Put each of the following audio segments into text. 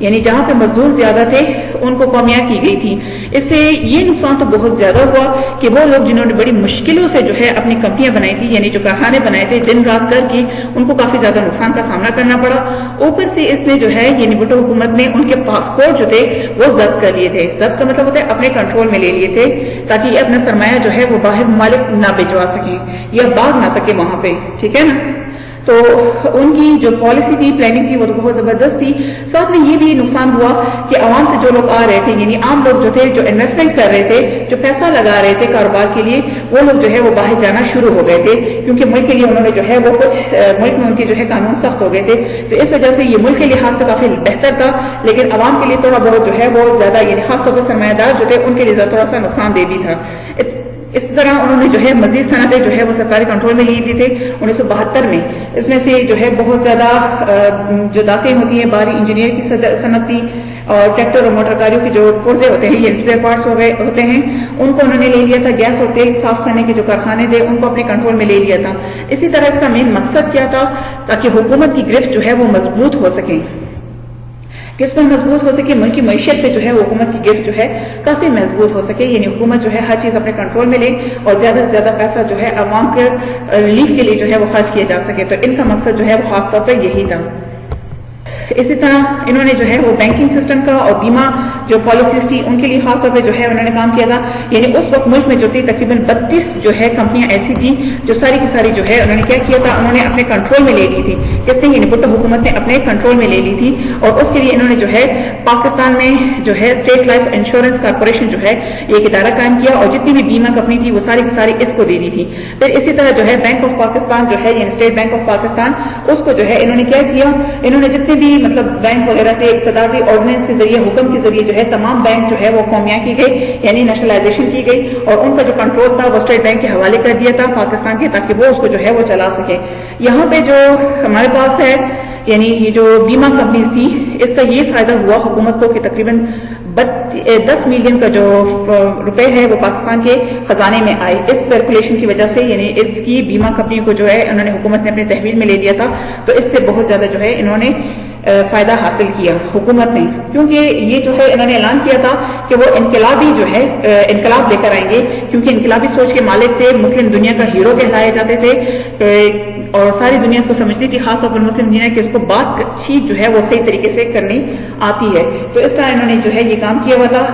یعنی جہاں پہ مزدور زیادہ تھے ان کو کمیاں کی گئی تھی. اس سے یہ نقصان تو بہت زیادہ ہوا کہ وہ لوگ جنہوں نے بڑی مشکلوں سے جو ہے اپنی کمپنیاں بنائی تھی، یعنی جو کارخانے بنائے تھے دن رات کر کے، ان کو کافی زیادہ نقصان کا سامنا کرنا پڑا. اوپر سے اس نے جو ہے یعنی بھٹو حکومت نے ان کے پاسپورٹ جو تھے وہ ضبط کر لیے تھے. ضبط کا مطلب ہوتا ہے اپنے کنٹرول میں لے لیے تھے تاکہ یہ اپنا سرمایہ جو ہے وہ باہر ممالک نہ بھجوا سکیں یا بھاگ نہ سکے وہاں پہ. ٹھیک ہے نا. تو ان کی جو پالیسی تھی، پلاننگ تھی، وہ تو بہت زبردست تھی. ساتھ میں یہ بھی نقصان ہوا کہ عوام سے جو لوگ آ رہے تھے، یعنی عام لوگ جو تھے جو انویسٹمنٹ کر رہے تھے، جو پیسہ لگا رہے تھے کاروبار کے لیے، وہ لوگ جو ہے وہ باہر جانا شروع ہو گئے تھے کیونکہ ملک کے لیے انہوں نے جو ہے وہ کچھ ملک میں ان کے جو ہے قانون سخت ہو گئے تھے. تو اس وجہ سے یہ ملک کے لحاظ سے کافی بہتر تھا، لیکن عوام کے لیے تھوڑا بہت جو ہے وہ زیادہ، یعنی خاص طور پہ سرمایہ دار جو تھے ان کے لیے تھوڑا سا نقصان دہ بھی تھا. اس طرح انہوں نے جو ہے مزید صنعتیں جو ہے وہ سرکاری کنٹرول میں لی دی تھے 1972 میں. اس میں سے جو ہے بہت زیادہ جو داتیں ہوتی ہیں، باری انجینئر کی صنعت تھی، اور ٹریکٹر اور موٹر گاڑیوں کے جو پرزے ہوتے ہیں، یہ اسپیئر پارٹس ہوتے ہیں، ان کو انہوں نے لے لیا تھا. گیس اور تیل صاف کرنے کے جو کارخانے تھے ان کو اپنے کنٹرول میں لے لیا تھا. اسی طرح اس کا مین مقصد کیا تھا؟ تاکہ حکومت کی گرفت جو ہے وہ مضبوط ہو سکے. کس پر مضبوط ہو سکے؟ ملک کی معیشت پہ جو ہے حکومت کی گرفت جو ہے کافی مضبوط ہو سکے، یعنی حکومت جو ہے ہر چیز اپنے کنٹرول میں لے اور زیادہ سے زیادہ پیسہ جو ہے عوام کے ریلیف کے لیے جو ہے وہ خرچ کیا جا سکے. تو ان کا مقصد جو ہے وہ خاص طور پر یہی تھا. اسی طرح انہوں نے جو ہے وہ بینکنگ سسٹم کا اور بیمہ جو پالیسیز تھی ان کے لیے خاص طور پہ جو ہے انہوں نے کام کیا تھا. یعنی اس وقت ملک میں جو تھی تقریباً 32 جو ہے کمپنیاں ایسی تھیں جو ساری کی ساری جو ہے انہوں نے کیا کیا تھا، انہوں نے اپنے کنٹرول میں لے لی تھی. کس نے؟ یعنی بھٹو حکومت نے اپنے کنٹرول میں لے لی تھی. اور اس کے لیے انہوں نے جو ہے پاکستان میں جو ہے اسٹیٹ لائف انشورنس کارپوریشن جو ہے ایک ادارہ قائم کیا، اور جتنی بھی بیمہ کمپنی تھی وہ ساری کی ساری اس کو دے دی تھی. پھر اسی طرح جو ہے بینک آف پاکستان جو ہے یعنی اسٹیٹ بینک آف پاکستان، اس کو جو ہے انہوں نے کیا کیا، انہوں نے جتنے بھی مطلب بینک وغیرہ تھے ایک صدارتی آرڈیننس کے ذریعے، حکم کے ذریعے جو ہے تمام بینک جو ہے وہ قومیہ کی گئی، یعنی نیشنلائزیشن کی گئی، اور ان کا جو کنٹرول تھا وہ اسٹیٹ بینک کے حوالے کر دیا تھا پاکستان کے، تاکہ وہ اس کو جو ہے وہ چلا سکے. یہاں پہ جو ہمارے پاس ہے یعنی یہ جو بیمہ کمپنیز تھی، اس کا یہ فائدہ ہوا حکومت کو کہ تقریباً 10 ملین کا جو روپے ہے وہ پاکستان کے خزانے میں آئے اس سرکولیشن کی وجہ سے. یعنی اس کی بیمہ کمپنی کو جو ہے انہوں نے حکومت نے اپنے تحویل میں لے لیا تھا. تو اس سے بہت زیادہ جو ہے انہوں نے فائدہ حاصل کیا حکومت نے، کیونکہ یہ جو ہے انہوں نے اعلان کیا تھا کہ وہ انقلابی جو ہے انقلاب لے کر آئیں گے، کیونکہ انقلابی سوچ کے مالک تھے، مسلم دنیا کا ہیرو کہلائے جاتے تھے، اور ساری دنیا اس کو سمجھتی تھی، خاص طور پر مسلم دنیا کہ اس کو بات چیت جو ہے وہ صحیح طریقے سے کرنی آتی ہے. تو اس طرح انہوں نے جو ہے یہ کام کیا ہوا تھا.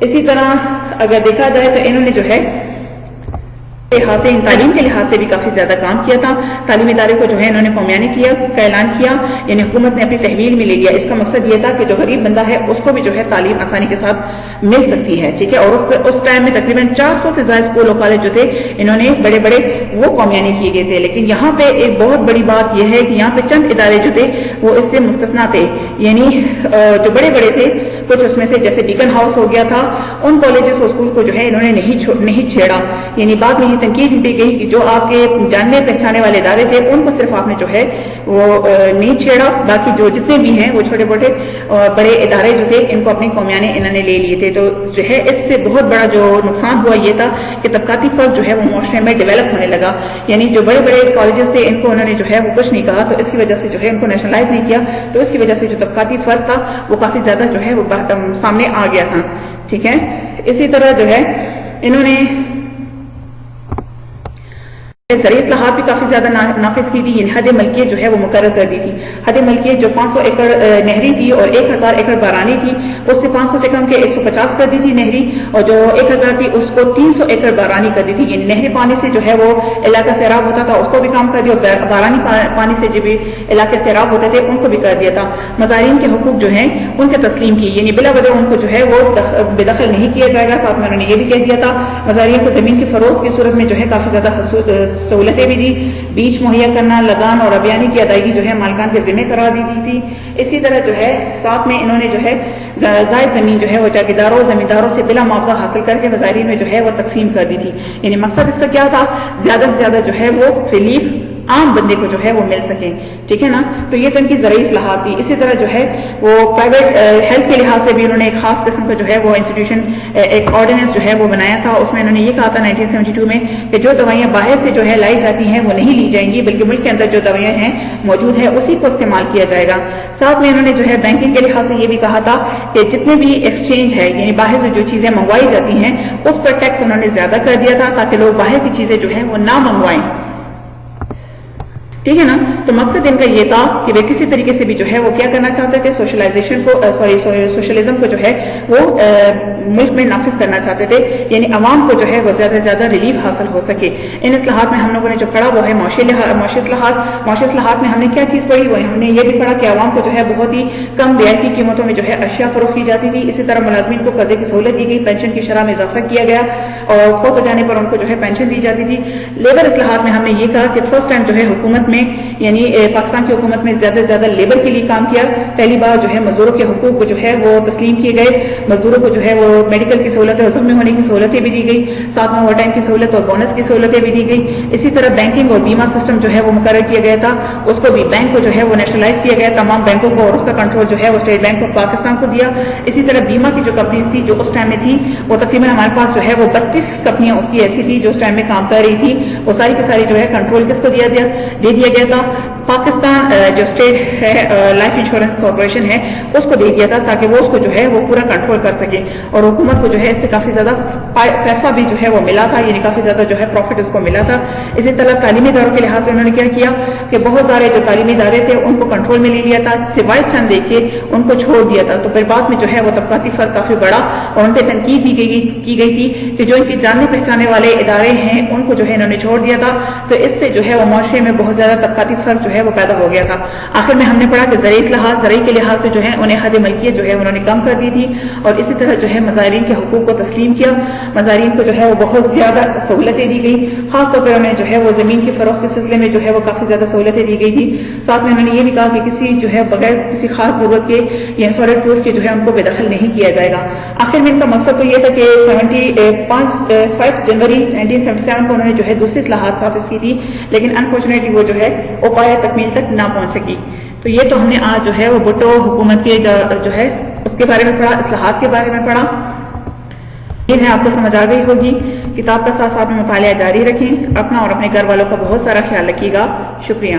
اسی طرح اگر دیکھا جائے تو انہوں نے جو ہے لحاظ سے تعلیم کے لحاظ سے بھی کافی زیادہ کام کیا تھا. تعلیمی ادارے کو جو ہے انہوں نے قومیانی کا اعلان کیا، یعنی حکومت نے اپنی تحویل میں لے لیا. اس کا مقصد یہ تھا کہ جو غریب بندہ ہے اس کو بھی جو ہے تعلیم آسانی کے ساتھ مل سکتی ہے. ٹھیک ہے. اور اس ٹائم میں تقریباً 400 سے زائد اسکول اور کالج جو تھے انہوں نے بڑے بڑے وہ قومیانی کیے گئے تھے. لیکن یہاں پہ ایک بہت بڑی بات یہ ہے کہ یہاں پہ چند ادارے جو تھے وہ اس سے مستثنا تھے. یعنی جو بڑے بڑے تھے کچھ اس میں سے جیسے بیکن ہاؤس ہو گیا تھا، ان کالجز اور اسکول کو جو ہے انہوں نے نہیں چھیڑا. یعنی بعد میں یہ تنقید بھی گئی کہ جو آپ کے جاننے پہچانے والے ادارے تھے ان کو صرف آپ نے جو ہے وہ نہیں چھیڑا، باقی جو جتنے بھی ہیں وہ چھوٹے موٹے بڑے ادارے جو تھے ان کو اپنی قومیانے انہوں نے لے لیے تھے. تو جو ہے اس سے بہت بڑا جو نقصان ہوا یہ تھا کہ طبقاتی فرق جو ہے وہ معاشرے میں ڈیولپ ہونے لگا. یعنی جو بڑے بڑے کالجز تھے ان کو انہوں نے جو ہے وہ کچھ نہیں کہا، تو اس کی وجہ سے جو ہے ان کو نیشنلائز نہیں کیا. تو اس کی وجہ سے جو طبقاتی فرق تھا وہ کافی زیادہ جو ہے وہ سامنے آ گیا تھا. ٹھیک ہے. اسی طرح جو ہے انہوں نے زرعی اصلاحات بھی کافی زیادہ نافذ کی تھی. یعنی حد ملکیت جو ہے وہ مقرر کر دی تھی. حد ملکیت جو 500 ایکڑ نہری تھی اور 1000 ایکڑ بارانی تھی، اس سے 500 سے کم کے 150 کر دی تھی نہری، اور جو 1000 تھی اس کو 300 ایکڑ بارانی کر دی تھی. یعنی نہری پانی سے جو ہے وہ علاقہ سیراب ہوتا تھا اس کو بھی کام کر دیا، اور بارانی پانی سے جو بھی علاقے سیراب ہوتے تھے ان کو بھی کر دیا تھا. مزارین کے حقوق جو ہیں ان کے تسلیم کی، یعنی بلا وجہ ان کو جو ہے وہ بے دخل نہیں کیا جائے گا. ساتھ میں انہوں نے یہ بھی کہہ دیا تھا مزارین کو زمین کی فروخت کی صورت میں جو ہے کافی زیادہ سہولتیں بھی دی. بیچ مہیا کرنا، لگان اور ابیانی کی ادائیگی جو ہے مالکان کے ذمہ قرار دی تھی. اسی طرح جو ہے ساتھ میں انہوں نے جو ہے زائد زمین جو ہے وہ جاگیرداروں زمینداروں سے بلا معاوضہ حاصل کر کے مظاہرین میں جو ہے وہ تقسیم کر دی تھی. یعنی مقصد اس کا کیا تھا؟ زیادہ سے زیادہ جو ہے وہ ریلیف عام بندے کو جو ہے وہ مل سکیں، ٹھیک ہے نا. تو یہ تو ان کی زرعی اصلاحات تھی. اسی طرح جو ہے وہ پرائیویٹ ہیلتھ کے لحاظ سے بھی انہوں نے ایک خاص قسم کا جو ہے وہ انسٹیٹیوشن ایک آرڈیننس جو ہے وہ بنایا تھا. اس میں انہوں نے یہ کہا تھا 1972 میں کہ جو دوائیاں باہر سے جو ہے لائی جاتی ہیں وہ نہیں لی جائیں گی، بلکہ ملک کے اندر جو دوائیاں ہیں موجود ہے اسی کو استعمال کیا جائے گا. ساتھ میں انہوں نے جو ہے بینکنگ کے لحاظ سے یہ بھی کہا تھا کہ جتنے بھی ایکسچینج ہے یعنی باہر سے جو چیزیں منگوائی جاتی ہیں اس پر ٹیکس انہوں نے زیادہ کر دیا تھا تاکہ لوگ باہر کی چیزیں جو ہیں وہ نہ منگوائیں، ٹھیک ہے نا. تو مقصد ان کا یہ تھا کہ وہ کسی طریقے سے بھی جو ہے وہ کیا کرنا چاہتے تھے، سوشلائزیشن کو سوشلزم کو جو ہے وہ ملک میں نافذ کرنا چاہتے تھے، یعنی عوام کو جو ہے وہ زیادہ سے زیادہ ریلیف حاصل ہو سکے. ان اصلاحات میں ہم لوگوں نے جو پڑھا وہ ہے معاشی اصلاحات. معاشی اصلاحات میں ہم نے کیا چیز پڑھی، وہ ہم نے یہ بھی پڑھا کہ عوام کو جو ہے بہت ہی کم رعایتی قیمتوں میں جو ہے اشیاء فروخت کی جاتی تھی. اسی طرح ملازمین کو قرضے کی سہولت دی گئی، پینشن کی شرح میں اضافہ کیا گیا اور فوت ہو جانے پر ان کو جو ہے پینشن دی جاتی تھی. لیبر اصلاحات میں ہم نے یہ کہا کہ فرسٹ ٹائم جو ہے حکومت میں یعنی پاکستان کی حکومت میں زیادہ سے زیادہ لیبر کے لیے کام کیا. پہلی بار جو ہے مزدوروں کے حقوق کو جو ہے وہ تسلیم کیے گئے، مزدوروں کو جو ہے وہ میڈیکل کی سہولتیں اور زخمی ہونے کی سہولتیں بھی دی گئی، ساتھ میں اوور ٹائم کی سہولت اور بونس کی سہولتیں بھی دی گئی. اسی طرح بینکنگ اور بیمہ سسٹم جو ہے وہ مقرر کیا گیا تھا، اس کو بھی بینک کو جو ہے وہ نیشنلائز کیا گیا تمام بینکوں کو، اور اس کا کنٹرول جو ہے وہ اسٹیٹ بینک آف پاکستان کو دیا. اسی طرح بیمہ کی جو کمپنیز تھی جو اس ٹائم میں تھی وہ تقریباً ہمارے پاس جو ہے وہ 32 کمپنیاں اس کی ایسی تھی جو اس ٹائم میں کام کر رہی تھی، وہ ساری کی ساری جو ہے کنٹرول کس کو دے دیا گیا تھا، پاکستان جو اسٹیٹ ہے لائف انشورنس کارپوریشن ہے اس کو دے دیا تھا تاکہ وہ اس کو جو ہے وہ پورا کنٹرول کر سکے. اور حکومت کو جو ہے اس سے کافی زیادہ پیسہ بھی جو ہے وہ ملا تھا، یعنی کافی زیادہ جو ہے پروفٹ اس کو ملا تھا. اسی طرح تعلیمی اداروں کے لحاظ سے انہوں نے کیا کیا کہ بہت سارے جو تعلیمی ادارے تھے ان کو کنٹرول میں لے لیا تھا، سوائے چند دے کے ان کو چھوڑ دیا تھا. تو پھر بعد میں جو ہے وہ طبقاتی فرق کافی بڑا اور ان پہ تنقید بھی کی گئی تھی کہ جو ان کے جاننے پہچانے والے ادارے ہیں ان کو جو ہے انہوں نے چھوڑ دیا تھا. تو اس سے جو ہے وہ معاشرے میں بہت زیادہ طبقاتی فرق جو ہے وہ پیدا ہو گیا تھا. آخر میں ہم نے پڑھا کہ زرعی اصلاحات، زرعی کے لحاظ سے جو ہے انہیں حد ملکیت جو ہے انہوں نے کم کر دی تھی، اور اسی طرح جو ہے مزارعین کے حقوق کو تسلیم کیا. مزارعین کو جو ہے وہ بہت زیادہ سہولتیں دی گئی، خاص طور پر انہیں جو ہے وہ زمین کی فروخت کے سلسلے میں جو ہے وہ کافی زیادہ سہولتیں دی گئی تھی. ساتھ میں انہوں نے یہ بھی کہا کہ کسی جو ہے بغیر کسی خاص ضرورت کے یا سالڈ پروف کے جو ہے ان کو بے دخل نہیں کیا جائے گا. آخر میں ان کا مقصد تو یہ تھا کہ 5 جنوری 1977 کو انہوں نے جو ہے دوسری اصلاحات واپس کی تھی، لیکن انفارچونیٹلی وہ جو ہے وہ پایہ تکمیل تک نہ پہنچ سکی. تو یہ تو ہم نے آج جو ہے وہ بھٹو حکومت کے جو ہے اس کے بارے میں پڑھا، اصلاحات کے بارے میں پڑھا. یہ آپ کو سمجھ آ گئی ہوگی. کتاب کا ساتھ ساتھ میں مطالعہ جاری رکھیں، اپنا اور اپنے گھر والوں کا بہت سارا خیال رکھیے گا. شکریہ.